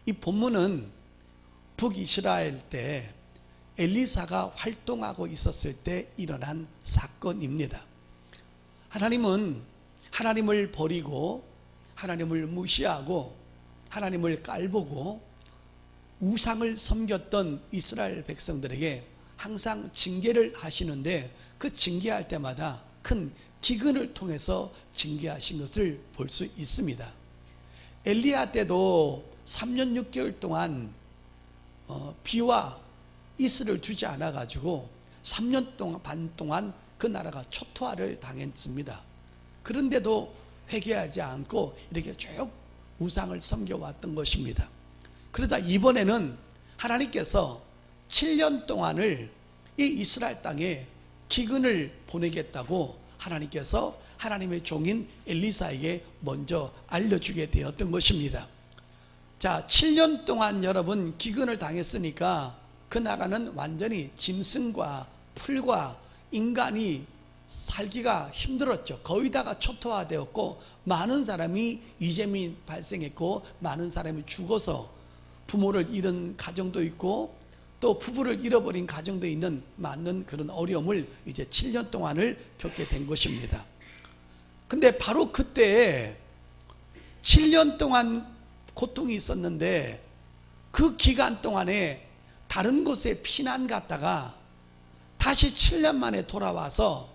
이 본문은 북이스라엘 때 엘리사가 활동하고 있었을 때 일어난 사건입니다. 하나님은 하나님을 버리고 하나님을 무시하고 하나님을 깔보고 우상을 섬겼던 이스라엘 백성들에게 항상 징계를 하시는데, 그 징계할 때마다 큰 기근을 통해서 징계하신 것을 볼 수 있습니다. 엘리야 때도 3년 6개월 동안 비와 이슬을 주지 않아 가지고 3년 반 동안 그 나라가 초토화를 당했습니다. 그런데도 회개하지 않고 이렇게 쭉 우상을 섬겨왔던 것입니다. 그러자 이번에는 하나님께서 7년 동안을 이 이스라엘 땅에 기근을 보내겠다고 하나님께서 하나님의 종인 엘리사에게 먼저 알려주게 되었던 것입니다. 자, 7년 동안 여러분 기근을 당했으니까 그 나라는 완전히 짐승과 풀과 인간이 살기가 힘들었죠. 거의 다가 초토화되었고 많은 사람이 이재민이 발생했고 많은 사람이 죽어서 부모를 잃은 가정도 있고 또 부부를 잃어버린 가정도 있는 많은 그런 어려움을 이제 7년 동안을 겪게 된 것입니다. 근데 바로 그때 7년 동안 고통이 있었는데 그 기간 동안에 다른 곳에 피난 갔다가 다시 7년 만에 돌아와서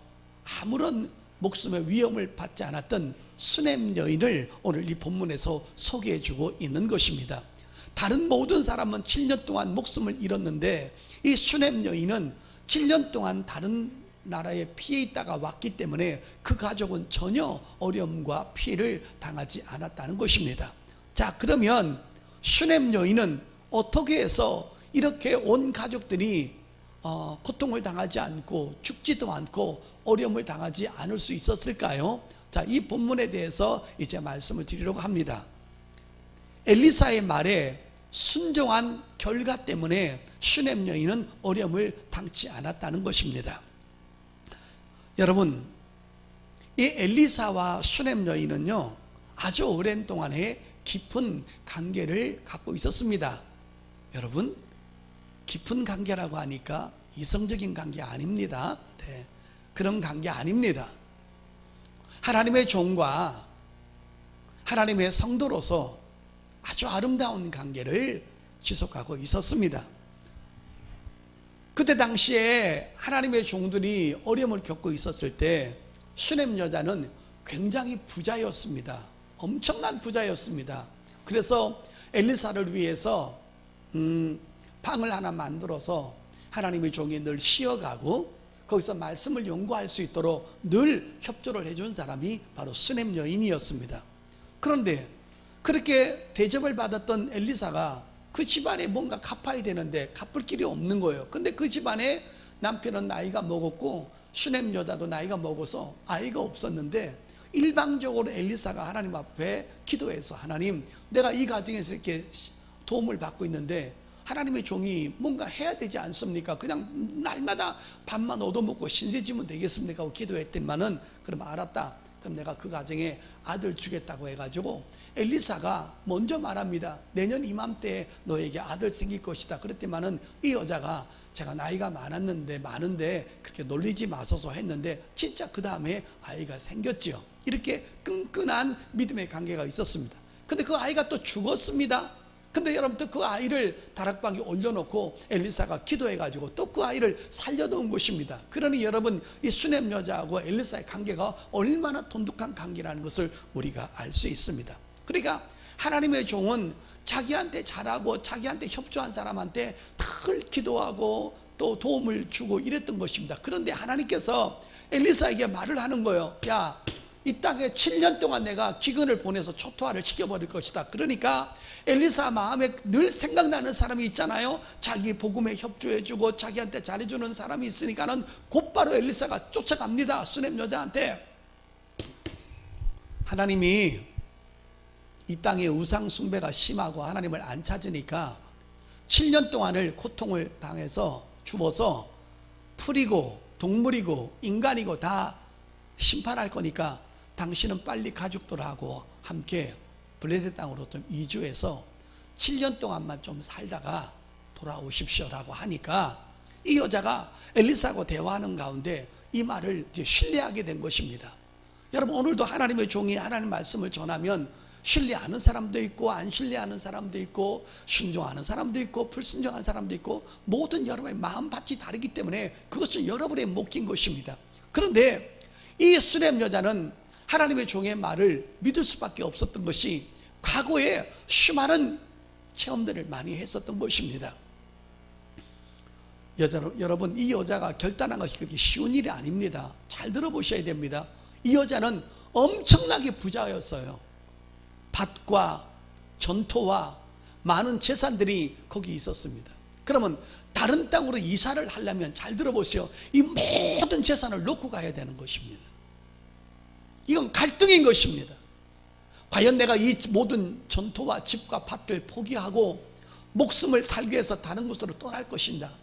아무런 목숨의 위험을 받지 않았던 수넴 여인을 오늘 이 본문에서 소개해 주고 있는 것입니다. 다른 모든 사람은 7년 동안 목숨을 잃었는데 이 수넴 여인은 7년 동안 다른 나라에 피해 있다가 왔기 때문에 그 가족은 전혀 어려움과 피해를 당하지 않았다는 것입니다. 자, 그러면 수넴 여인은 어떻게 해서 이렇게 온 가족들이 고통을 당하지 않고 죽지도 않고 어려움을 당하지 않을 수 있었을까요? 자, 이 본문에 대해서 이제 말씀을 드리려고 합니다. 엘리사의 말에 순종한 결과 때문에 수넴 여인은 어려움을 당치 않았다는 것입니다. 여러분, 이 엘리사와 수넴 여인은요 아주 오랜 동안에 깊은 관계를 갖고 있었습니다. 여러분, 깊은 관계라고 하니까 이성적인 관계 아닙니다. 네, 그런 관계 아닙니다. 하나님의 종과 하나님의 성도로서 아주 아름다운 관계를 지속하고 있었습니다. 그때 당시에 하나님의 종들이 어려움을 겪고 있었을 때 수넴 여자는 굉장히 부자였습니다. 엄청난 부자였습니다. 그래서 엘리사를 위해서 방을 하나 만들어서 하나님의 종이 늘 쉬어가고 거기서 말씀을 연구할 수 있도록 늘 협조를 해준 사람이 바로 수넴 여인이었습니다. 그런데 그렇게 대접을 받았던 엘리사가 그 집안에 뭔가 갚아야 되는데 갚을 길이 없는 거예요. 근데 그 집안에 남편은 나이가 먹었고 수넴 여자도 나이가 먹어서 아이가 없었는데 일방적으로 엘리사가 하나님 앞에 기도해서, 하나님, 내가 이 가정에서 이렇게 도움을 받고 있는데 하나님의 종이 뭔가 해야 되지 않습니까? 그냥 날마다 밥만 얻어먹고 신세지면 되겠습니까? 하고 기도했더니만은, 그럼 알았다, 그럼 내가 그 가정에 아들 주겠다고 해가지고 엘리사가 먼저 말합니다. 내년 이맘때에 너에게 아들 생길 것이다. 그랬더니만은 이 여자가 제가 나이가 많은데 그렇게 놀리지 마소서 했는데 진짜 그 다음에 아이가 생겼죠. 이렇게 끈끈한 믿음의 관계가 있었습니다. 근데 그 아이가 또 죽었습니다. 근데 여러분들 그 아이를 다락방에 올려놓고 엘리사가 기도해가지고 또 그 아이를 살려놓은 것입니다. 그러니 여러분, 이 수넴 여자하고 엘리사의 관계가 얼마나 돈독한 관계라는 것을 우리가 알 수 있습니다. 그러니까 하나님의 종은 자기한테 잘하고 자기한테 협조한 사람한테 늘 기도하고 또 도움을 주고 이랬던 것입니다. 그런데 하나님께서 엘리사에게 말을 하는 거예요. 야, 이 땅에 7년 동안 내가 기근을 보내서 초토화를 시켜버릴 것이다. 그러니까 엘리사 마음에 늘 생각나는 사람이 있잖아요. 자기 복음에 협조해주고 자기한테 잘해주는 사람이 있으니까는 곧바로 엘리사가 쫓아갑니다. 수넴 여자한테. 하나님이 이 땅에 우상 숭배가 심하고 하나님을 안 찾으니까 7년 동안을 고통을 당해서 죽어서 풀이고 동물이고 인간이고 다 심판할 거니까 당신은 빨리 가족들하고 함께 블레셋 땅으로 좀 이주해서 7년 동안만 좀 살다가 돌아오십시오라고 하니까 이 여자가 엘리사하고 대화하는 가운데 이 말을 이제 신뢰하게 된 것입니다. 여러분, 오늘도 하나님의 종이 하나님 말씀을 전하면 신뢰하는 사람도 있고 안 신뢰하는 사람도 있고 순종하는 사람도 있고 불순종하는 사람도 있고 모든 여러분의 마음밭이 다르기 때문에 그것은 여러분의 몫인 것입니다. 그런데 이 수렘 여자는 하나님의 종의 말을 믿을 수밖에 없었던 것이 과거에 수많은 체험들을 많이 했었던 것입니다. 여러분, 이 여자가 결단한 것이 그렇게 쉬운 일이 아닙니다. 잘 들어보셔야 됩니다. 이 여자는 엄청나게 부자였어요. 밭과 전토와 많은 재산들이 거기 있었습니다. 그러면 다른 땅으로 이사를 하려면 잘 들어보세요. 이 모든 재산을 놓고 가야 되는 것입니다. 이건 갈등인 것입니다. 과연 내가 이 모든 전토와 집과 밭을 포기하고 목숨을 살기 위해서 다른 곳으로 떠날 것인가?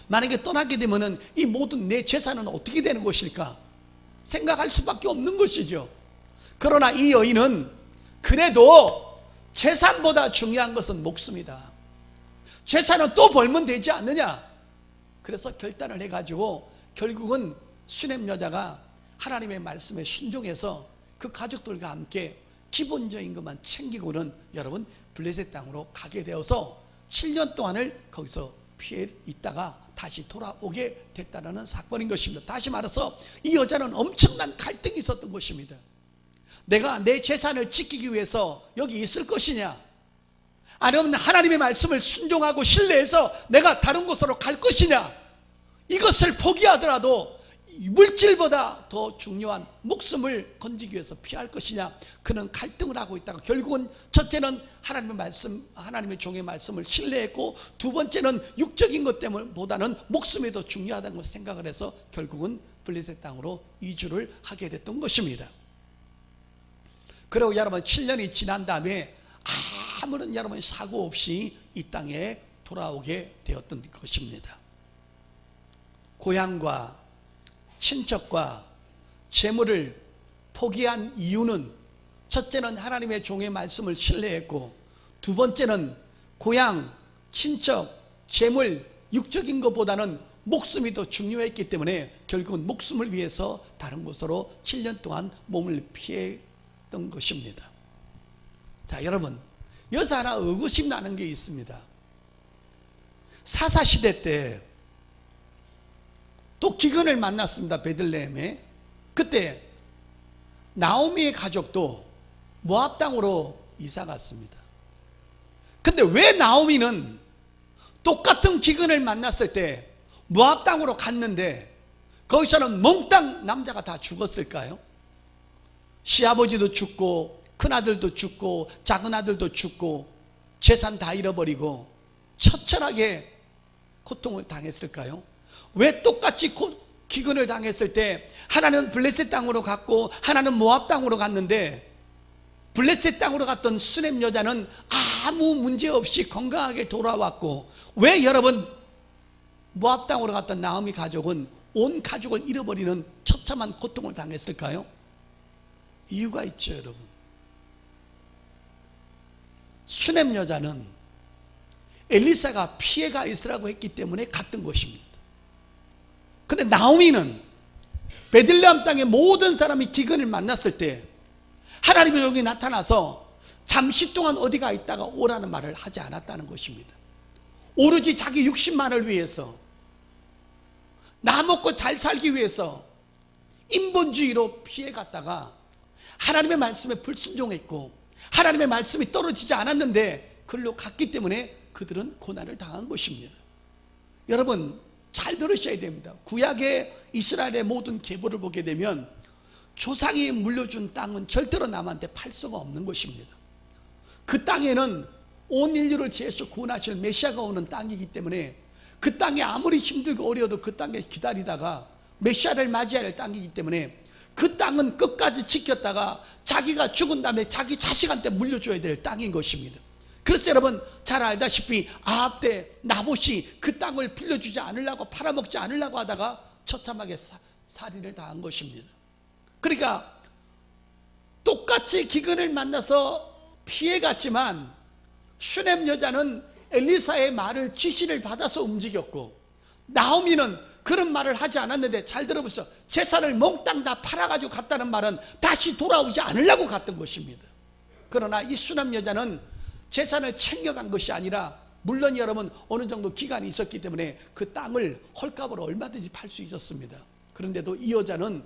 만약에 떠나게 되면 이 모든 내 재산은 어떻게 되는 것일까? 생각할 수밖에 없는 것이죠. 그러나 이 여인은 그래도 재산보다 중요한 것은 목숨이다. 재산은 또 벌면 되지 않느냐? 그래서 결단을 해가지고 결국은 수넴 여자가 하나님의 말씀에 순종해서 그 가족들과 함께 기본적인 것만 챙기고는 여러분 블레셋 땅으로 가게 되어서 7년 동안을 거기서 피해 있다가 다시 돌아오게 됐다는 사건인 것입니다. 다시 말해서 이 여자는 엄청난 갈등이 있었던 것입니다. 내가 내 재산을 지키기 위해서 여기 있을 것이냐, 아니면 하나님의 말씀을 순종하고 신뢰해서 내가 다른 곳으로 갈 것이냐, 이것을 포기하더라도 물질보다 더 중요한 목숨을 건지기 위해서 피할 것이냐, 그는 갈등을 하고 있다가 결국은 첫째는 하나님의 말씀, 하나님의 종의 말씀을 신뢰했고, 두 번째는 육적인 것 때문보다는 목숨이 더 중요하다는 것을 생각을 해서 결국은 블레셋 땅으로 이주를 하게 됐던 것입니다. 그리고 여러분 7년이 지난 다음에 아무런 여러분 사고 없이 이 땅에 돌아오게 되었던 것입니다. 고향과 친척과 재물을 포기한 이유는 첫째는 하나님의 종의 말씀을 신뢰했고, 두 번째는 고향, 친척, 재물, 육적인 것보다는 목숨이 더 중요했기 때문에 결국은 목숨을 위해서 다른 곳으로 7년 동안 몸을 피했던 것입니다. 자, 여러분, 여기서 하나 의구심 나는 게 있습니다. 사사시대 때 또 기근을 만났습니다. 베들레헴에. 그때 나오미의 가족도 모압 땅으로 이사 갔습니다. 근데 왜 나오미는 똑같은 기근을 만났을 때 모압 땅으로 갔는데 거기서는 몽땅 남자가 다 죽었을까요? 시아버지도 죽고 큰아들도 죽고 작은 아들도 죽고 재산 다 잃어버리고 처절하게 고통을 당했을까요? 왜 똑같이 기근을 당했을 때 하나는 블레셋 땅으로 갔고 하나는 모압 땅으로 갔는데 블레셋 땅으로 갔던 수넴 여자는 아무 문제 없이 건강하게 돌아왔고, 왜 여러분 모압 땅으로 갔던 나오미 가족은 온 가족을 잃어버리는 처참한 고통을 당했을까요? 이유가 있죠, 여러분. 수넴 여자는 엘리사가 피해가 있으라고 했기 때문에 갔던 것입니다. 근데 나오미는 베들레헴 땅의 모든 사람이 기근을 만났을 때 하나님의 영이 나타나서 잠시 동안 어디가 있다가 오라는 말을 하지 않았다는 것입니다. 오로지 자기 육신만을 위해서, 나 먹고 잘 살기 위해서 인본주의로 피해갔다가 하나님의 말씀에 불순종했고 하나님의 말씀이 떨어지지 않았는데 그걸로 갔기 때문에 그들은 고난을 당한 것입니다. 여러분 잘 들으셔야 됩니다. 구약의 이스라엘의 모든 계보를 보게 되면 조상이 물려준 땅은 절대로 남한테 팔 수가 없는 것입니다. 그 땅에는 온 인류를 지어서 구원하실 메시아가 오는 땅이기 때문에 그 땅에 아무리 힘들고 어려워도 그 땅에 기다리다가 메시아를 맞이할 땅이기 때문에 그 땅은 끝까지 지켰다가 자기가 죽은 다음에 자기 자식한테 물려줘야 될 땅인 것입니다. 그래서 여러분 잘 알다시피 아합 때 나봇이 그 땅을 빌려주지 않으려고, 팔아먹지 않으려고 하다가 처참하게 살인을 당한 것입니다. 그러니까 똑같이 기근을 만나서 피해갔지만 슈넴 여자는 엘리사의 말을 지시를 받아서 움직였고, 나오미는 그런 말을 하지 않았는데, 잘 들어보세요. 재산을 몽땅 다 팔아가지고 갔다는 말은 다시 돌아오지 않으려고 갔던 것입니다. 그러나 이 슈넴 여자는 재산을 챙겨간 것이 아니라, 물론 여러분 어느 정도 기간이 있었기 때문에 그 땅을 헐값으로 얼마든지 팔 수 있었습니다. 그런데도 이 여자는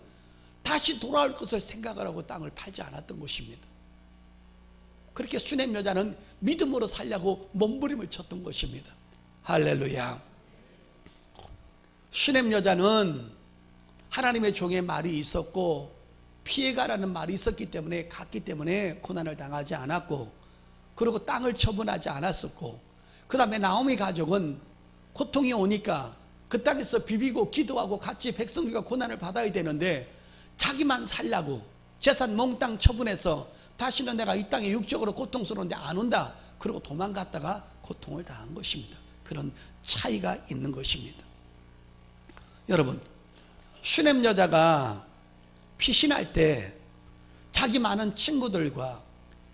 다시 돌아올 것을 생각을 하고 땅을 팔지 않았던 것입니다. 그렇게 슈넴 여자는 믿음으로 살려고 몸부림을 쳤던 것입니다. 할렐루야. 슈넴 여자는 하나님의 종의 말이 있었고 피해가라는 말이 있었기 때문에 갔기 때문에 고난을 당하지 않았고, 그리고 땅을 처분하지 않았었고, 그 다음에 나오미 가족은 고통이 오니까 그 땅에서 비비고 기도하고 같이 백성들과 고난을 받아야 되는데, 자기만 살라고 재산 몽땅 처분해서 다시는 내가 이 땅에 육적으로 고통스러운데 안 온다, 그리고 도망갔다가 고통을 당한 것입니다. 그런 차이가 있는 것입니다. 여러분, 슈넴 여자가 피신할 때 자기 많은 친구들과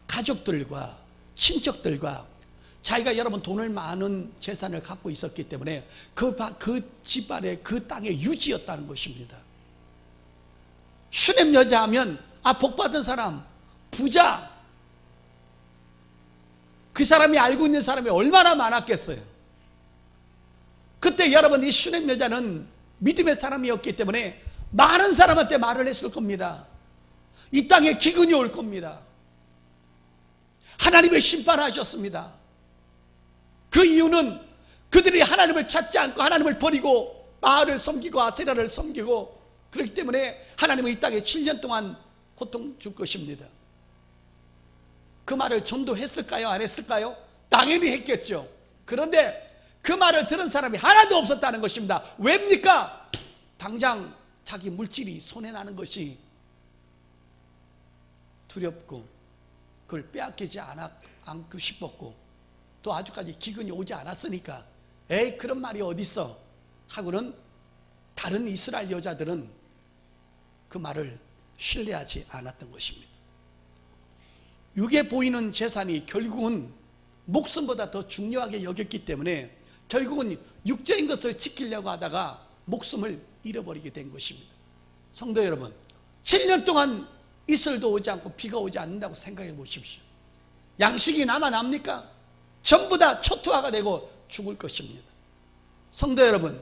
가족들과 친척들과 자기가 여러분 돈을 많은 재산을 갖고 있었기 때문에 그 집안의 그 땅의 유지였다는 것입니다. 슈넴 여자 하면 복받은 사람, 부자, 그 사람이 알고 있는 사람이 얼마나 많았겠어요. 그때 여러분 이 슈넴 여자는 믿음의 사람이었기 때문에 많은 사람한테 말을 했을 겁니다. 이 땅에 기근이 올 겁니다. 하나님의 심판하셨습니다. 그 이유는 그들이 하나님을 찾지 않고 하나님을 버리고 바알을 섬기고 아세라를 섬기고, 그렇기 때문에 하나님은 이 땅에 7년 동안 고통 줄 것입니다. 그 말을 전도했을까요? 안 했을까요? 당연히 했겠죠. 그런데 그 말을 들은 사람이 하나도 없었다는 것입니다. 왜입니까? 당장 자기 물질이 손해나는 것이 두렵고 그걸 빼앗기지 않고 싶었고, 또 아직까지 기근이 오지 않았으니까 에이 그런 말이 어딨어 하고는 다른 이스라엘 여자들은 그 말을 신뢰하지 않았던 것입니다. 육에 보이는 재산이 결국은 목숨보다 더 중요하게 여겼기 때문에 결국은 육적인 것을 지키려고 하다가 목숨을 잃어버리게 된 것입니다. 성도 여러분, 7년 동안 이슬도 오지 않고 비가 오지 않는다고 생각해 보십시오. 양식이 남아납니까? 전부 다 초토화가 되고 죽을 것입니다. 성도 여러분,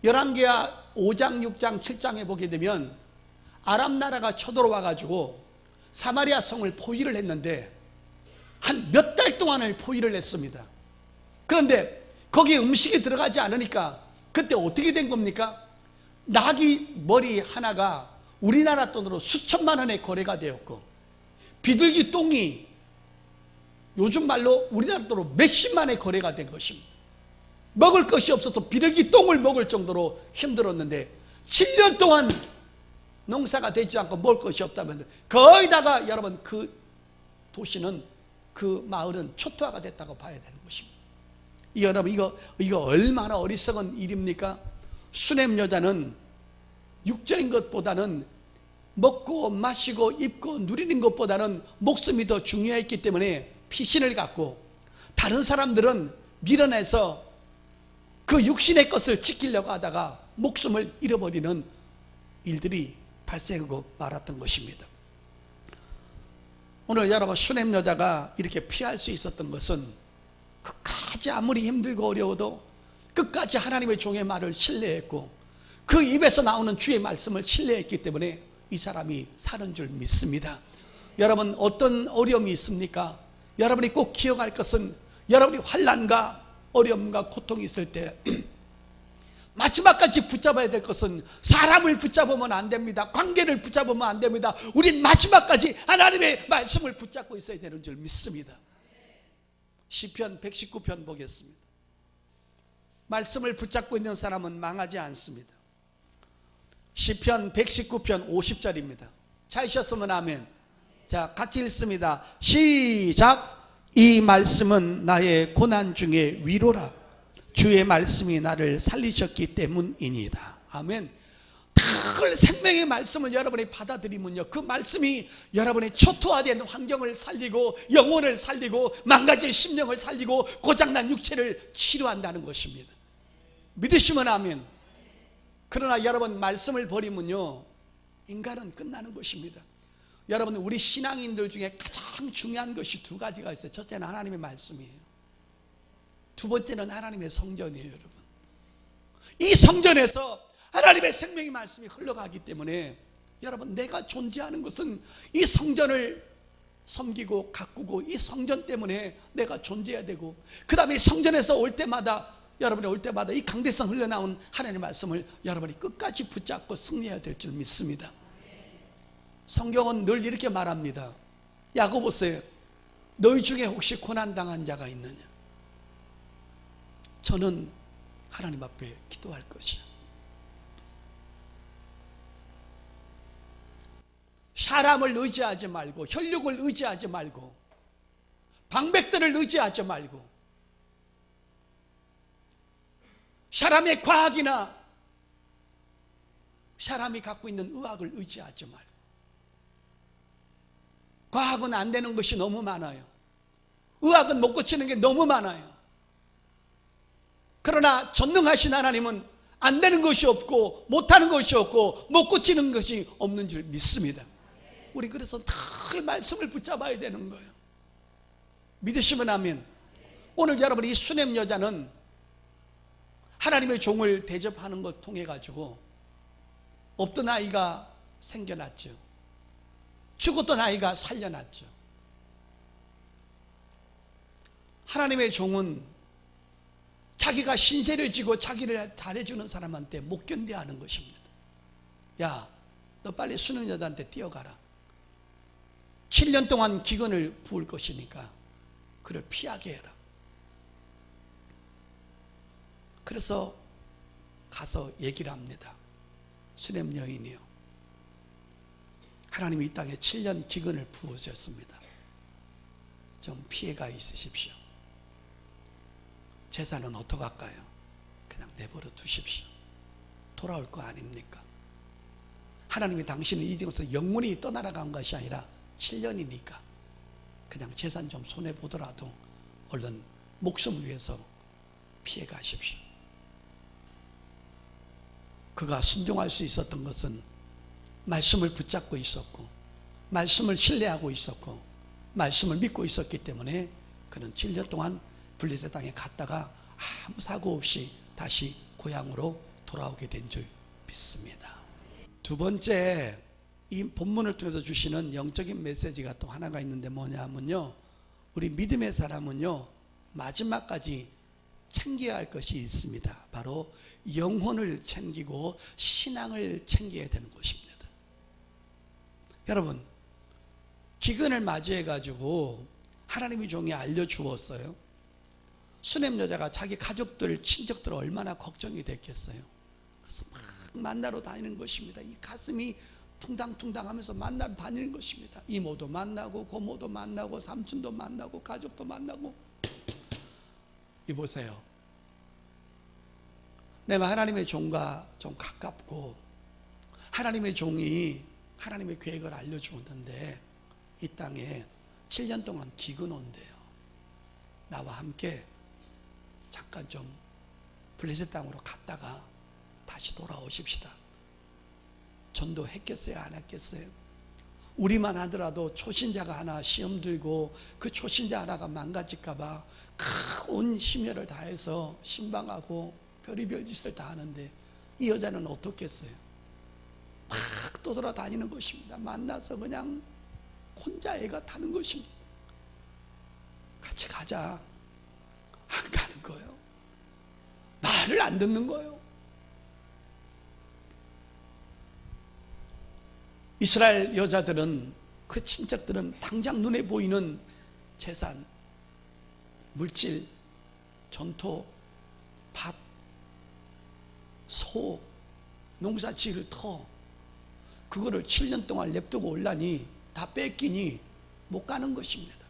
열왕기하 5장, 6장, 7장에 보게 되면 아람 나라가 쳐들어와 가지고 사마리아 성을 포위를 했는데 한 몇 달 동안을 포위를 했습니다. 그런데 거기에 음식이 들어가지 않으니까 그때 어떻게 된 겁니까? 나귀 머리 하나가 우리나라 돈으로 수천만 원의 거래가 되었고, 비둘기 똥이 요즘 말로 우리나라 돈으로 몇십만의 거래가 된 것입니다. 먹을 것이 없어서 비둘기 똥을 먹을 정도로 힘들었는데 7년 동안 농사가 되지 않고 먹을 것이 없다면 거의다가 여러분 그 도시는, 그 마을은 초토화가 됐다고 봐야 되는 것입니다. 여러분 이거 얼마나 어리석은 일입니까? 슈넴 여자는 육적인 것보다는 먹고 마시고 입고 누리는 것보다는 목숨이 더 중요했기 때문에 피신을 갖고, 다른 사람들은 밀어내서 그 육신의 것을 지키려고 하다가 목숨을 잃어버리는 일들이 발생하고 말았던 것입니다. 오늘 여러분 슈넴 여자가 이렇게 피할 수 있었던 것은 끝까지 아무리 힘들고 어려워도 끝까지 하나님의 종의 말을 신뢰했고 그 입에서 나오는 주의 말씀을 신뢰했기 때문에 이 사람이 사는 줄 믿습니다. 여러분 어떤 어려움이 있습니까? 여러분이 꼭 기억할 것은 여러분이 환난과 어려움과 고통이 있을 때 마지막까지 붙잡아야 될 것은 사람을 붙잡으면 안 됩니다. 관계를 붙잡으면 안 됩니다. 우린 마지막까지 하나님의 말씀을 붙잡고 있어야 되는 줄 믿습니다. 시편 119편 보겠습니다. 말씀을 붙잡고 있는 사람은 망하지 않습니다. 시편 119편 50절입니다. 찾으셨으면 아멘. 자, 같이 읽습니다. 시작. 이 말씀은 나의 고난 중에 위로라. 주의 말씀이 나를 살리셨기 때문이니다. 아멘. 다 그 생명의 말씀을 여러분이 받아들이면요, 그 말씀이 여러분의 초토화된 환경을 살리고 영혼을 살리고 망가진 심령을 살리고 고장난 육체를 치료한다는 것입니다. 믿으시면 아멘. 그러나 여러분, 말씀을 버리면요, 인간은 끝나는 것입니다. 여러분, 우리 신앙인들 중에 가장 중요한 것이 두 가지가 있어요. 첫째는 하나님의 말씀이에요. 두 번째는 하나님의 성전이에요. 여러분, 이 성전에서 하나님의 생명의 말씀이 흘러가기 때문에 여러분, 내가 존재하는 것은 이 성전을 섬기고 가꾸고 이 성전 때문에 내가 존재해야 되고, 그 다음에 성전에서 올 때마다, 여러분이 올 때마다 이 강대성 흘러나온 하나님의 말씀을 여러분이 끝까지 붙잡고 승리해야 될 줄 믿습니다. 성경은 늘 이렇게 말합니다. 야고보서에 너희 중에 혹시 고난당한 자가 있느냐? 저는 하나님 앞에 기도할 것이야. 사람을 의지하지 말고, 혈육을 의지하지 말고, 방백들을 의지하지 말고, 사람의 과학이나 사람이 갖고 있는 의학을 의지하지 말고. 과학은 안 되는 것이 너무 많아요. 의학은 못 고치는 게 너무 많아요. 그러나 전능하신 하나님은 안 되는 것이 없고 못하는 것이 없고 못 고치는 것이 없는 줄 믿습니다. 우리 그래서 늘 말씀을 붙잡아야 되는 거예요. 믿으시면 아멘. 오늘 여러분, 이 수냄 여자는 하나님의 종을 대접하는 것 통해 가지고 없던 아이가 생겨났죠. 죽었던 아이가 살려났죠. 하나님의 종은 자기가 신세를 지고 자기를 잘해주는 사람한테 못 견뎌하는 것입니다. 야, 너 빨리 수냄 여자한테 뛰어가라. 7년 동안 기근을 부을 것이니까 그를 피하게 해라. 그래서 가서 얘기를 합니다. 수냄 여인이요, 하나님이 이 땅에 7년 기근을 부으셨습니다. 좀 피해가 있으십시오. 재산은 어떡할까요? 그냥 내버려 두십시오. 돌아올 거 아닙니까? 하나님이 당신을 이 집에서 영원히 떠나간 것이 아니라 7년이니까 그냥 재산 좀 손해보더라도 얼른 목숨을 위해서 피해 가십시오. 그가 순종할 수 있었던 것은 말씀을 붙잡고 있었고, 말씀을 신뢰하고 있었고, 말씀을 믿고 있었기 때문에 그는 7년 동안 블레셋 땅에 갔다가 아무 사고 없이 다시 고향으로 돌아오게 된 줄 믿습니다. 두 번째, 이 본문을 통해서 주시는 영적인 메시지가 또 하나가 있는데 뭐냐면요, 우리 믿음의 사람은요, 마지막까지 챙겨야 할 것이 있습니다. 바로 영혼을 챙기고 신앙을 챙겨야 되는 것입니다. 여러분, 기근을 맞이해 가지고 하나님의 종이 알려주었어요. 수냄 여자가 자기 가족들, 친척들 얼마나 걱정이 됐겠어요. 그래서 막 만나러 다니는 것입니다. 이 가슴이 퉁당퉁당 하면서 만나러 다니는 것입니다. 이모도 만나고 고모도 만나고 삼촌도 만나고 가족도 만나고. 이보세요, 내가 하나님의 종과 좀 가깝고 하나님의 종이 하나님의 계획을 알려주었는데 이 땅에 7년 동안 기근 온대요. 나와 함께 잠깐 좀 블레셋 땅으로 갔다가 다시 돌아오십시다. 전도했겠어요? 안 했겠어요? 우리만 하더라도 초신자가 하나 시험 들고 그 초신자 하나가 망가질까봐 온 심혈을 다해서 신방하고 별의별 짓을 다 하는데 이 여자는 어떻겠어요? 막 떠돌아다니는 것입니다. 만나서 그냥 혼자 애가 타는 것입니다. 같이 가자. 안 가는 거예요. 말을 안 듣는 거예요. 이스라엘 여자들은, 그 친척들은 당장 눈에 보이는 재산, 물질, 전토, 밭, 소, 농사지을 터, 그거를 7년 동안 냅두고 올라니 다 뺏기니 못 가는 것입니다.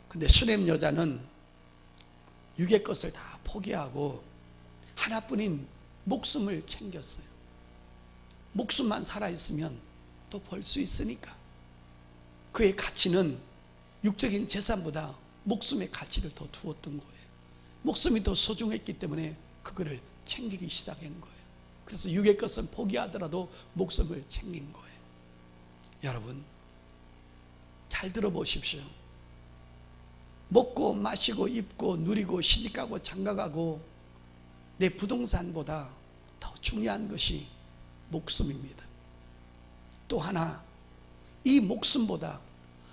근데 수냄 여자는 육의 것을 다 포기하고 하나뿐인 목숨을 챙겼어요. 목숨만 살아있으면 또 벌 수 있으니까. 그의 가치는 육적인 재산보다 목숨의 가치를 더 두었던 거예요. 목숨이 더 소중했기 때문에 그거를 챙기기 시작한 거예요. 그래서 육의 것은 포기하더라도 목숨을 챙긴 거예요. 여러분, 잘 들어보십시오. 먹고 마시고 입고 누리고 시집가고 장가가고 내 부동산보다 더 중요한 것이 목숨입니다. 또 하나, 이 목숨보다,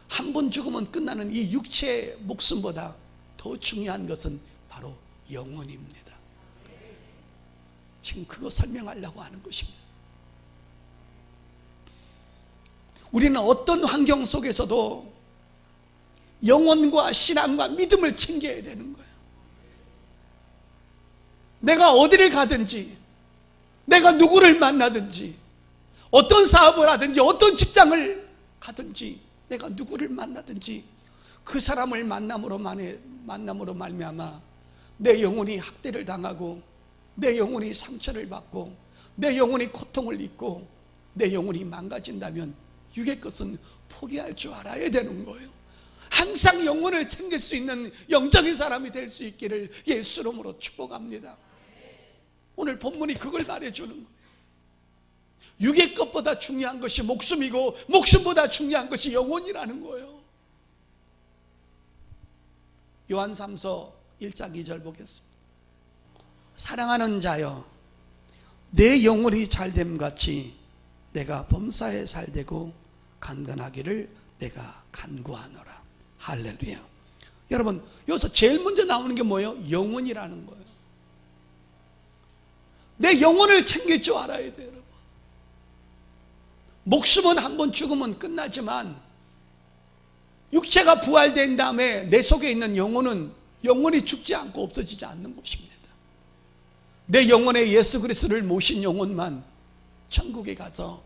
한 번 죽으면 끝나는 이 육체의 목숨보다 더 중요한 것은 바로 영혼입니다. 지금 그거 설명하려고 하는 것입니다. 우리는 어떤 환경 속에서도 영혼과 신앙과 믿음을 챙겨야 되는 거예요. 내가 어디를 가든지, 내가 누구를 만나든지, 어떤 사업을 하든지, 어떤 직장을 가든지, 내가 누구를 만나든지 그 사람을 만남으로 말미암아 내 영혼이 학대를 당하고, 내 영혼이 상처를 받고, 내 영혼이 고통을 입고, 내 영혼이 망가진다면 육의 것은 포기할 줄 알아야 되는 거예요. 항상 영혼을 챙길 수 있는 영적인 사람이 될 수 있기를 예수 이름으로 축복합니다. 오늘 본문이 그걸 말해주는 거예요. 육의 것보다 중요한 것이 목숨이고, 목숨보다 중요한 것이 영혼이라는 거예요. 요한 3서 1장 2절 보겠습니다. 사랑하는 자여, 내 영혼이 잘됨 같이 내가 범사에 잘되고 강건하기를 내가 간구하노라. 할렐루야. 여러분, 여기서 제일 먼저 나오는 게 뭐예요? 영혼이라는 거예요. 내 영혼을 챙길 줄 알아야 돼요, 여러분. 목숨은 한 번 죽으면 끝나지만 육체가 부활된 다음에 내 속에 있는 영혼은 영원히 죽지 않고 없어지지 않는 것입니다. 내 영혼에 예수 그리스도를 모신 영혼만 천국에 가서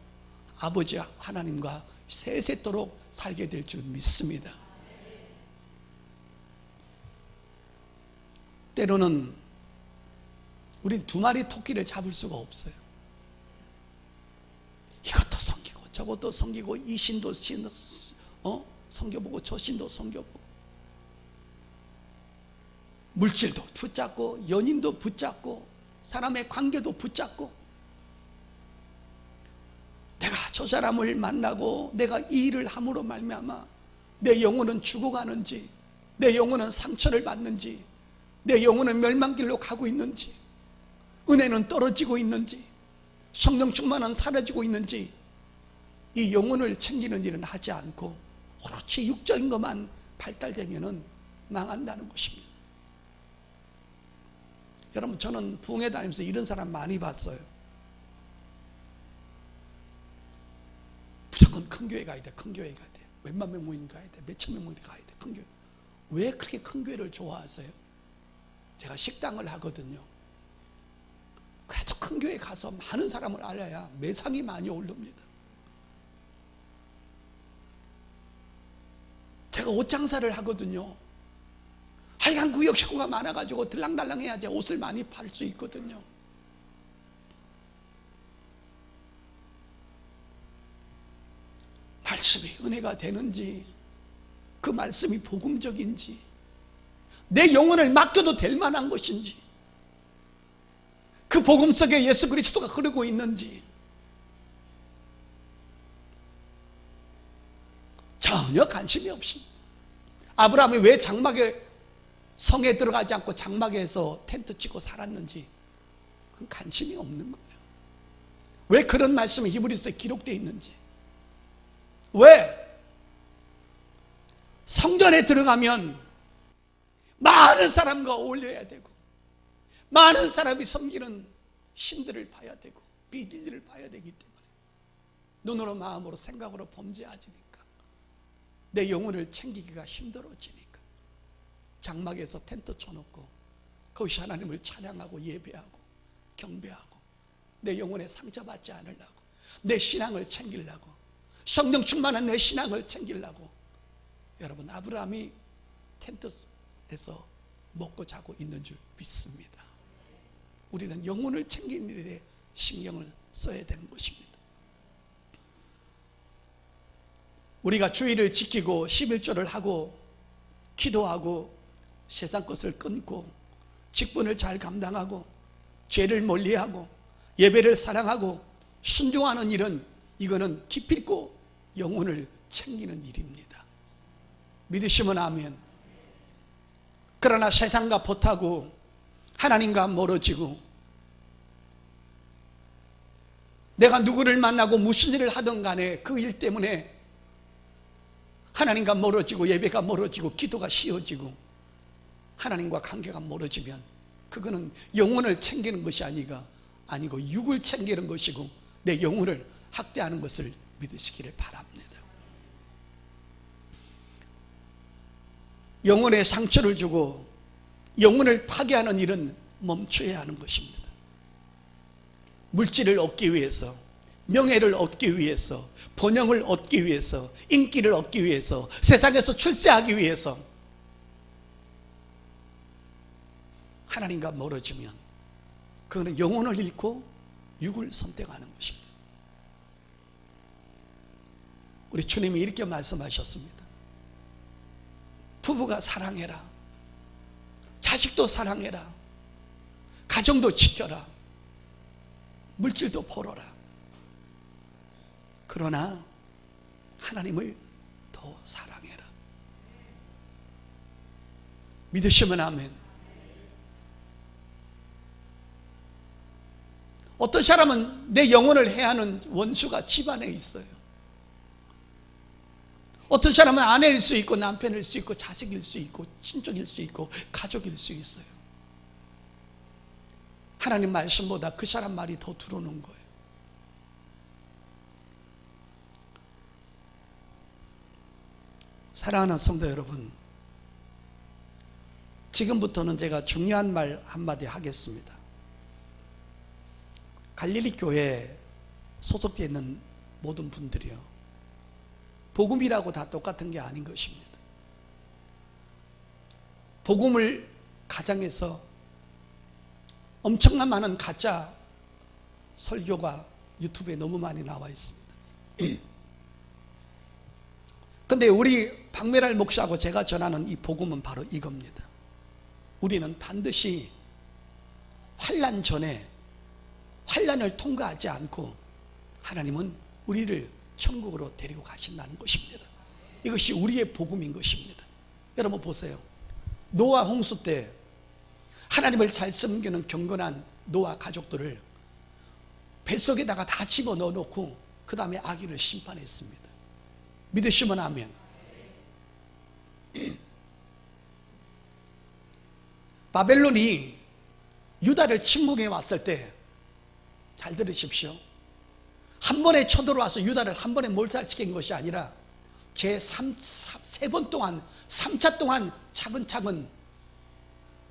아버지 하나님과 세세토록 살게 될 줄 믿습니다. 때로는 우린 두 마리 토끼를 잡을 수가 없어요. 이것도 섬기고 저것도 섬기고, 이 신도 섬겨보고 저 신도 섬겨보고, 물질도 붙잡고 연인도 붙잡고 사람의 관계도 붙잡고, 내가 저 사람을 만나고 내가 이 일을 함으로 말미암아 내 영혼은 죽어가는지, 내 영혼은 상처를 받는지, 내 영혼은 멸망길로 가고 있는지, 은혜는 떨어지고 있는지, 성령 충만은 사라지고 있는지, 이 영혼을 챙기는 일은 하지 않고 오로지 육적인 것만 발달되면은 망한다는 것입니다. 여러분, 저는 부흥회 다니면서 이런 사람 많이 봤어요. 무조건 큰 교회 가야 돼, 큰 교회 가야 돼, 몇만 명 모임 가야 돼, 몇천 명 모임 가야 돼, 큰 교회. 왜 그렇게 큰 교회를 좋아하세요? 제가 식당을 하거든요. 그래도 큰 교회 가서 많은 사람을 알아야 매상이 많이 오릅니다. 제가 옷 장사를 하거든요. 하여간 구역 식구가 많아가지고 들랑달랑해야지 옷을 많이 팔 수 있거든요. 말씀이 은혜가 되는지, 그 말씀이 복음적인지, 내 영혼을 맡겨도 될 만한 것인지, 그 복음 속에 예수 그리스도가 흐르고 있는지 전혀 관심이 없습니다. 아브라함이 왜 장막에, 성에 들어가지 않고 장막에서 텐트 치고 살았는지 그건 관심이 없는 거예요. 왜 그런 말씀이 히브리서에 기록되어 있는지, 왜 성전에 들어가면 많은 사람과 어울려야 되고, 많은 사람이 섬기는 신들을 봐야 되고 비딜리를 봐야 되기 때문에 눈으로 마음으로 생각으로 범죄하지니까 내 영혼을 챙기기가 힘들어지니까 장막에서 텐트 쳐놓고 거기서 하나님을 찬양하고 예배하고 경배하고 내 영혼에 상처받지 않으려고, 내 신앙을 챙기려고, 성령 충만한 내 신앙을 챙기려고, 여러분, 우리는 영혼을 챙기는 일에 신경을 써야 되는 것입니다. 우리가 주의를 지키고 11조를 하고 기도하고 세상 것을 끊고 직분을 잘 감당하고 죄를 멀리하고 예배를 사랑하고 순종하는 일은 이거는 기필코 영혼을 챙기는 일입니다. 믿으시면 아멘. 그러나 세상과 보타고 하나님과 멀어지고 내가 누구를 만나고 무슨 일을 하든 간에 그 일 때문에 하나님과 멀어지고 예배가 멀어지고 기도가 쉬워지고 하나님과 관계가 멀어지면 그거는 영혼을 챙기는 것이 아니고 육을 챙기는 것이고 내 영혼을 학대하는 것을 믿으시기를 바랍니다. 영혼에 상처를 주고 영혼을 파괴하는 일은 멈춰야 하는 것입니다. 물질을 얻기 위해서, 명예를 얻기 위해서, 번영을 얻기 위해서, 인기를 얻기 위해서, 세상에서 출세하기 위해서 하나님과 멀어지면 그거는 영혼을 잃고 육을 선택하는 것입니다. 우리 주님이 이렇게 말씀하셨습니다. 부부가 사랑해라, 자식도 사랑해라, 가정도 지켜라, 물질도 벌어라. 그러나 하나님을 더 사랑해라. 믿으시면 아멘. 어떤 사람은 내 영혼을 해하는 원수가 집안에 있어요. 어떤 사람은 아내일 수 있고 남편일 수 있고 자식일 수 있고 친족일 수 있고 가족일 수 있어요. 하나님 말씀보다 그 사람 말이 더 들어오는 거예요. 사랑하는 성도 여러분, 지금부터는 제가 중요한 말 한마디 하겠습니다. 갈릴리 교회에 소속되어 있는 모든 분들이요, 복음이라고 다 똑같은 게 아닌 것입니다. 복음을 가장해서 엄청난 많은 가짜 설교가 유튜브에 너무 많이 나와 있습니다. 근데 우리 박메랄 목사하고 제가 전하는 이 복음은 바로 이겁니다. 우리는 반드시 환난 전에 환난을 통과하지 않고 하나님은 우리를 천국으로 데리고 가신다는 것입니다. 이것이 우리의 복음인 것입니다. 여러분 보세요. 노아 홍수 때 하나님을 잘 섬기는 경건한 노아 가족들을 뱃속에다가 다 집어넣어 놓고 그 다음에 아기를 심판했습니다. 믿으시면 아멘. 바벨론이 유다를 침공해 왔을 때 잘 들으십시오. 한 번에 쳐들어와서 유다를 한 번에 몰살시킨 것이 아니라 세 번 동안 3차 동안 차근차근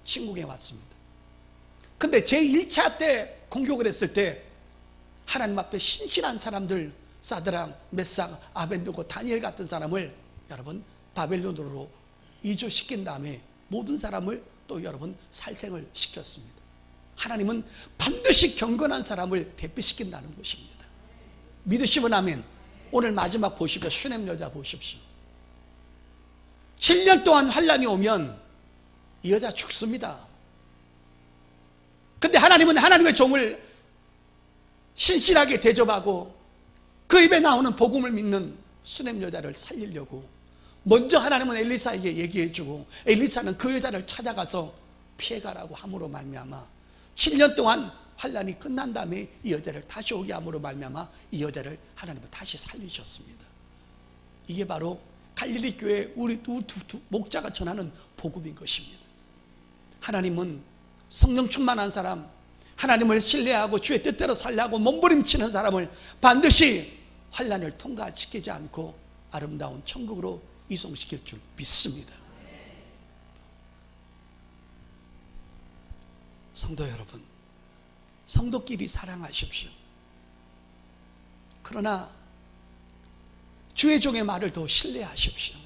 침공해 왔습니다. 근데 제1차 때 공격을 했을 때 하나님 앞에 신실한 사람들 사드랑, 메삭, 아벤누고, 다니엘 같은 사람을 여러분 바벨론으로 이주시킨 다음에 모든 사람을 또 여러분 살생을 시켰습니다. 하나님은 반드시 경건한 사람을 대피시킨다는 것입니다. 믿으시면 아멘. 오늘 마지막 보십시오. 슈넴 여자 보십시오. 7년 동안 환란이 오면 이 여자 죽습니다. 근데 하나님은 하나님의 종을 신실하게 대접하고 그 입에 나오는 복음을 믿는 슈넴 여자를 살리려고 먼저 하나님은 엘리사에게 얘기해주고 엘리사는 그 여자를 찾아가서 피해가라고 함으로 말미암아 7년 동안 환란이 끝난 다음에 이 여자를 다시 오게 함으로 말미암아 이 여자를 하나님은 다시 살리셨습니다. 이게 바로 갈릴리 교회 우리 두 목자가 전하는 복음인 것입니다. 하나님은 성령 충만한 사람, 하나님을 신뢰하고 주의 뜻대로 살려고 몸부림치는 사람을 반드시 환란을 통과시키지 않고 아름다운 천국으로 이송시킬 줄 믿습니다. 성도 여러분, 성도끼리 사랑하십시오. 그러나 주의 종의 말을 더 신뢰하십시오.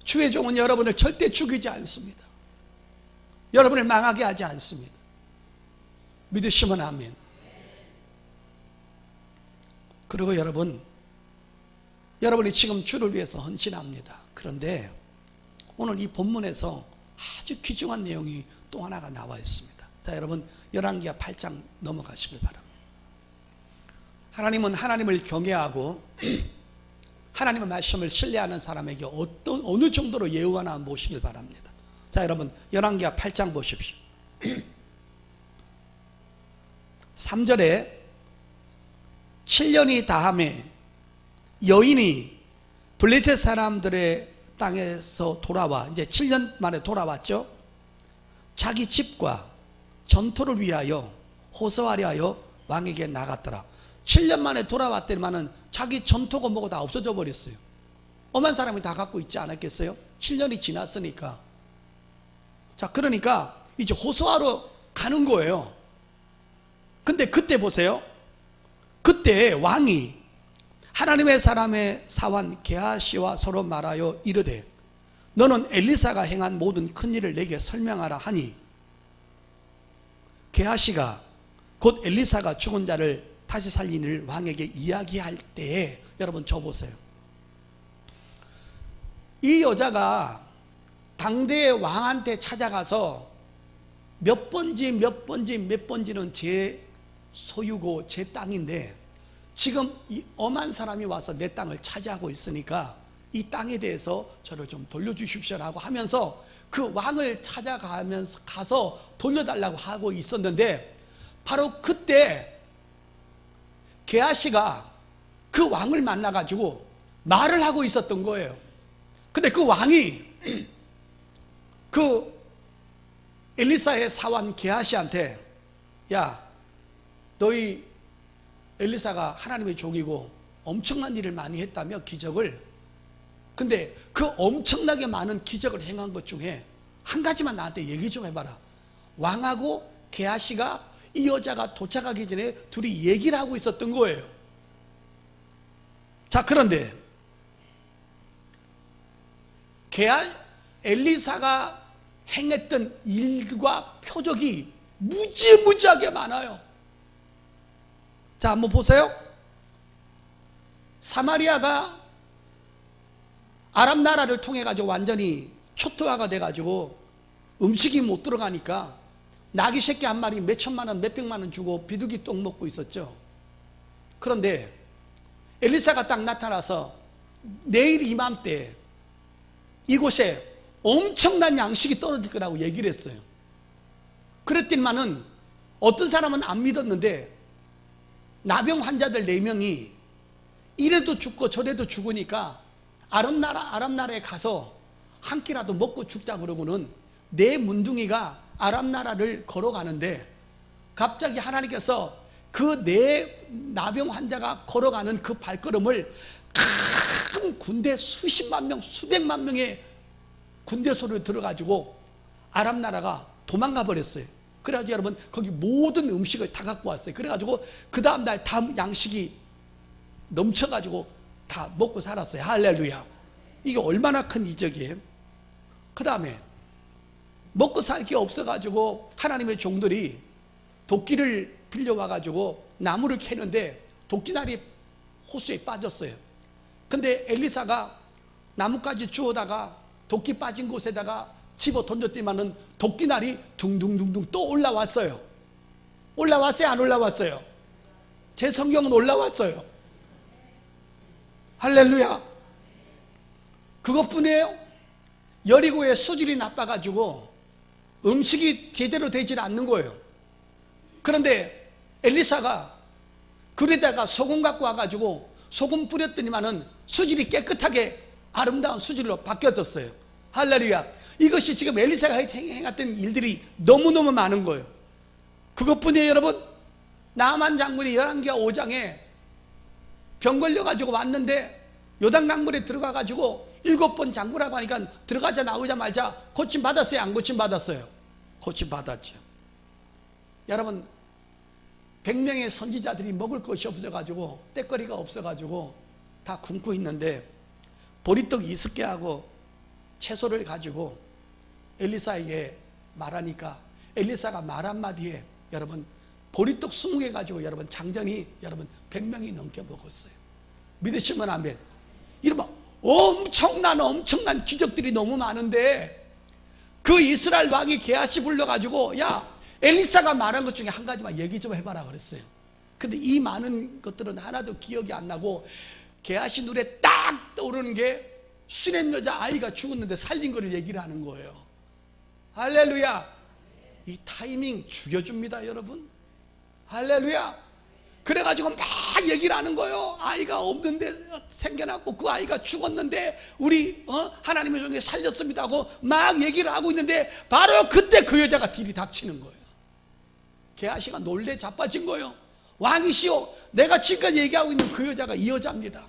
주의 종은 여러분을 절대 죽이지 않습니다. 여러분을 망하게 하지 않습니다. 믿으시면 아멘. 그리고 여러분이 지금 주를 위해서 헌신합니다. 그런데 오늘 이 본문에서 아주 귀중한 내용이 또 하나가 나와 있습니다. 자, 여러분 열왕기하 8장 넘어가시길 바랍니다. 하나님은 하나님을 경외하고 하나님의 말씀을 신뢰하는 사람에게 어느 정도로 예우하나 모시길 바랍니다. 자, 여러분 열왕기하 8장 보십시오. 3절에 7년이 다함에 여인이 블레셋 사람들의 땅에서 돌아와, 이제 7년 만에 돌아왔죠. 자기 집과 전토를 위하여 호소하려 하여 왕에게 나갔더라. 7년 만에 돌아왔더니만은 자기 전토가 뭐고 다 없어져 버렸어요. 엄한 사람이 다 갖고 있지 않았겠어요? 7년이 지났으니까. 자, 그러니까 이제 호소하러 가는 거예요. 근데 그때 보세요. 그때 왕이 하나님의 사람의 사환 게하시와 서로 말하여 이르되 너는 엘리사가 행한 모든 큰 일을 내게 설명하라 하니 게하시가 곧 엘리사가 죽은 자를 다시 살린 일을 왕에게 이야기할 때에, 여러분 저 보세요. 이 여자가 당대의 왕한테 찾아가서 몇 번지는 제 소유고 제 땅인데 지금 이 엄한 사람이 와서 내 땅을 차지하고 있으니까 이 땅에 대해서 저를 좀 돌려주십시오라고 하면서 그 왕을 찾아가면서 가서 돌려달라고 하고 있었는데, 바로 그때 게하시가 그 왕을 만나가지고 말을 하고 있었던 거예요. 근데 그 왕이 그 엘리사의 사환 게하시한테 야, 너희 엘리사가 하나님의 종이고 엄청난 일을 많이 했다며, 기적을. 근데 그 엄청나게 많은 기적을 행한 것 중에 한 가지만 나한테 얘기 좀 해봐라. 왕하고 게하시가 이 여자가 도착하기 전에 둘이 얘기를 하고 있었던 거예요. 자, 그런데 엘리사가 행했던 일과 표적이 무지무지하게 많아요. 자, 한번 보세요. 사마리아가 아람 나라를 통해 가지고 완전히 초토화가 돼 가지고 음식이 못 들어가니까 나귀 새끼 한 마리 몇 천만 원, 몇 백만 원 주고 비둘기 똥 먹고 있었죠. 그런데 엘리사가 딱 나타나서 내일 이맘때 이곳에 엄청난 양식이 떨어질 거라고 얘기를 했어요. 그랬더니만은 어떤 사람은 안 믿었는데 나병 환자들 4명이 이래도 죽고 저래도 죽으니까 아람 나라에 가서 한 끼라도 먹고 죽자 그러고는 네 문둥이가 아람 나라를 걸어가는데 갑자기 하나님께서 그 네 나병 환자가 걸어가는 그 발걸음을 큰 군대 수십만 명, 수백만 명의 군대 소리를 들어가지고 아람 나라가 도망가 버렸어요. 그래가지고 여러분 거기 모든 음식을 다 갖고 왔어요. 그래가지고 그 다음날 다 양식이 넘쳐가지고 다 먹고 살았어요. 할렐루야. 이게 얼마나 큰 이적이에요. 그 다음에 먹고 살 게 없어가지고 하나님의 종들이 도끼를 빌려와가지고 나무를 캐는데 도끼날이 호수에 빠졌어요. 근데 엘리사가 나무까지 주워다가 도끼 빠진 곳에다가 집어 던졌더니만은 도끼날이 둥둥둥둥 또 올라왔어요. 올라왔어요? 안 올라왔어요? 제 성경은 올라왔어요. 할렐루야. 그것뿐이에요? 여리고의 수질이 나빠가지고 음식이 제대로 되질 않는 거예요. 그런데 엘리사가 그릇에다가 소금 갖고 와가지고 소금 뿌렸더니만은 수질이 깨끗하게 아름다운 수질로 바뀌어졌어요. 할렐루야. 이것이 지금 엘리사가 행했던 일들이 너무너무 많은 거예요. 그것뿐이에요, 여러분. 나만 장군이 열왕기하 5장에 병 걸려가지고 왔는데 요단강물에 들어가가지고 7번 장구라고 하니까 들어가자 나오자마자 고침 받았어요? 안 고침 받았어요? 고침 받았죠. 여러분 100명의 선지자들이 먹을 것이 없어가지고 떼거리가 없어가지고 다 굶고 있는데 보리떡 20개하고 채소를 가지고 엘리사에게 말하니까 엘리사가 말 한마디에 여러분 보리떡 20개 가지고 여러분 장전이 여러분 100명이 넘게 먹었어요. 믿으시면 아멘. 이러면 엄청난 기적들이 너무 많은데 그 이스라엘 왕이 게하시 불러가지고 야 엘리사가 말한 것 중에 한 가지만 얘기 좀 해봐라 그랬어요. 근데 이 많은 것들은 하나도 기억이 안 나고 게하시 눈에 딱 떠오르는 게 수냄 여자 아이가 죽었는데 살린 거를 얘기를 하는 거예요. 할렐루야. 이 타이밍 죽여줍니다 여러분. 할렐루야. 그래가지고 막 얘기를 하는 거예요. 아이가 없는데 생겨났고 그 아이가 죽었는데 우리 하나님의 종이 살렸습니다 하고 막 얘기를 하고 있는데 바로 그때 그 여자가 딜이 닥치는 거예요. 게하시가 놀래 자빠진 거예요. 왕이시오, 내가 지금까지 얘기하고 있는 그 여자가 이 여자입니다.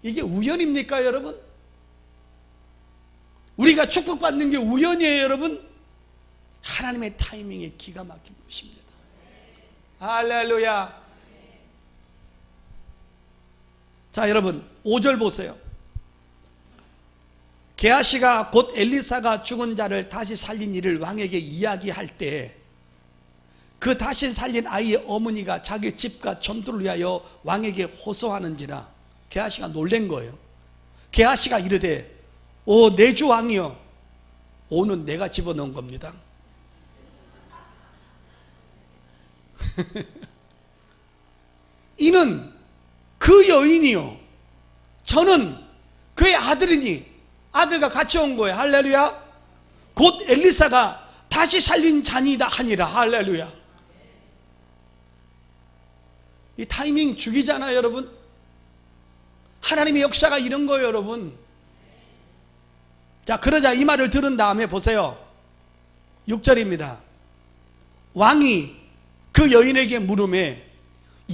이게 우연입니까 여러분? 우리가 축복받는 게 우연이에요 여러분? 하나님의 타이밍에 기가 막힌 것입니다. 할렐루야. 자 여러분 5절 보세요. 게하시가 곧 엘리사가 죽은 자를 다시 살린 일을 왕에게 이야기할 때 그 다시 살린 아이의 어머니가 자기 집과 전투를 위하여 왕에게 호소하는지라 게하시가 놀란 거예요. 게하시가 이르되 오 내 주 왕이여, 오는 내가 집어넣은 겁니다. 이는 그 여인이요 저는 그의 아들이니 아들과 같이 온 거예요. 할렐루야. 곧 엘리사가 다시 살린 자니이다 하니라. 할렐루야. 이 타이밍 죽이잖아요 여러분. 하나님의 역사가 이런 거예요 여러분. 자 그러자 이 말을 들은 다음에 보세요. 6절입니다. 왕이 그 여인에게 물으매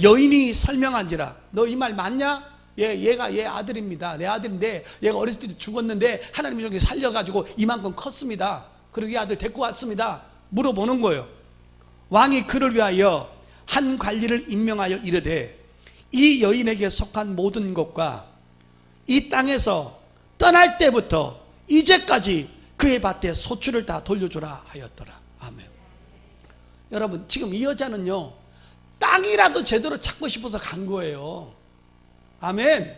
여인이 설명한지라 너 이 말 맞냐? 얘가 얘 아들입니다. 내 아들인데 얘가 어렸을 때 죽었는데 하나님의 종이 살려가지고 이만큼 컸습니다. 그리고 이 아들 데리고 왔습니다. 물어보는 거예요. 왕이 그를 위하여 한 관리를 임명하여 이르되 이 여인에게 속한 모든 것과 이 땅에서 떠날 때부터 이제까지 그의 밭에 소출을 다 돌려주라 하였더라. 아멘. 여러분 지금 이 여자는요 땅이라도 제대로 찾고 싶어서 간 거예요. 아멘.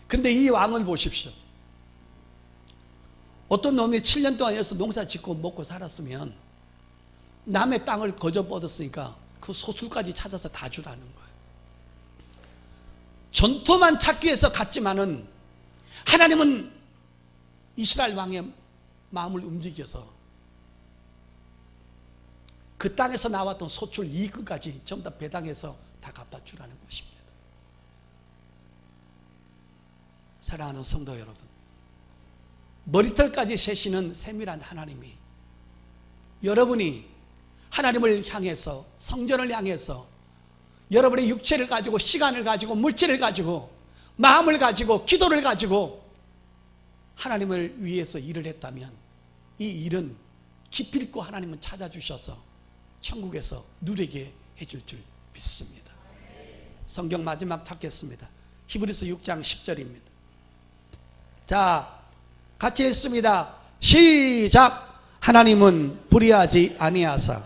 근데 이 왕을 보십시오. 어떤 놈이 7년 동안 여기서 농사 짓고 먹고 살았으면 남의 땅을 거저 뻗었으니까 그 소출까지 찾아서 다 주라는 거예요. 전토만 찾기 위해서 갔지만은 하나님은 이스라엘 왕의 마음을 움직여서 그 땅에서 나왔던 소출 이익까지 전부 다 배당해서 다 갚아주라는 것입니다. 사랑하는 성도 여러분, 머리털까지 세시는 세밀한 하나님이 여러분이 하나님을 향해서 성전을 향해서 여러분의 육체를 가지고 시간을 가지고 물질을 가지고 마음을 가지고 기도를 가지고 하나님을 위해서 일을 했다면 이 일은 기필코 하나님은 찾아주셔서 천국에서 누리게 해줄 줄 믿습니다. 성경 마지막 찾겠습니다. 히브리서 6장 10절입니다. 자, 같이 읽습니다. 시작. 하나님은 불의하지 아니하사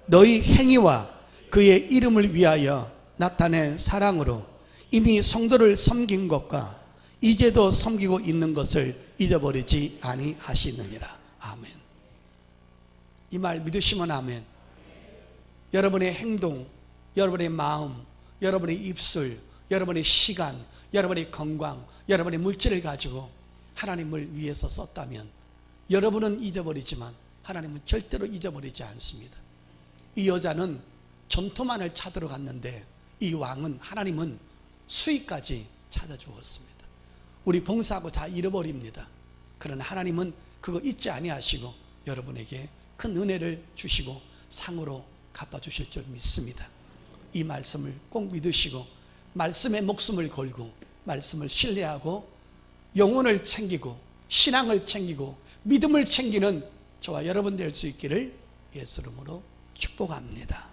너희 행위와 그의 이름을 위하여 나타낸 사랑으로 이미 성도를 섬긴 것과 이제도 섬기고 있는 것을 잊어버리지 아니하시느니라. 아멘. 이 말 믿으시면 아멘. 여러분의 행동, 여러분의 마음, 여러분의 입술, 여러분의 시간, 여러분의 건강, 여러분의 물질을 가지고 하나님을 위해서 썼다면 여러분은 잊어버리지만 하나님은 절대로 잊어버리지 않습니다. 이 여자는 전토만을 찾으러 갔는데 이 왕은 하나님은 수익까지 찾아주었습니다. 우리 봉사하고 다 잃어버립니다. 그러나 하나님은 그거 잊지 아니하시고 여러분에게 큰 은혜를 주시고 상으로 갚아주실 줄 믿습니다. 이 말씀을 꼭 믿으시고 말씀에 목숨을 걸고 말씀을 신뢰하고 영혼을 챙기고 신앙을 챙기고 믿음을 챙기는 저와 여러분 될 수 있기를 예수 이름으로 축복합니다.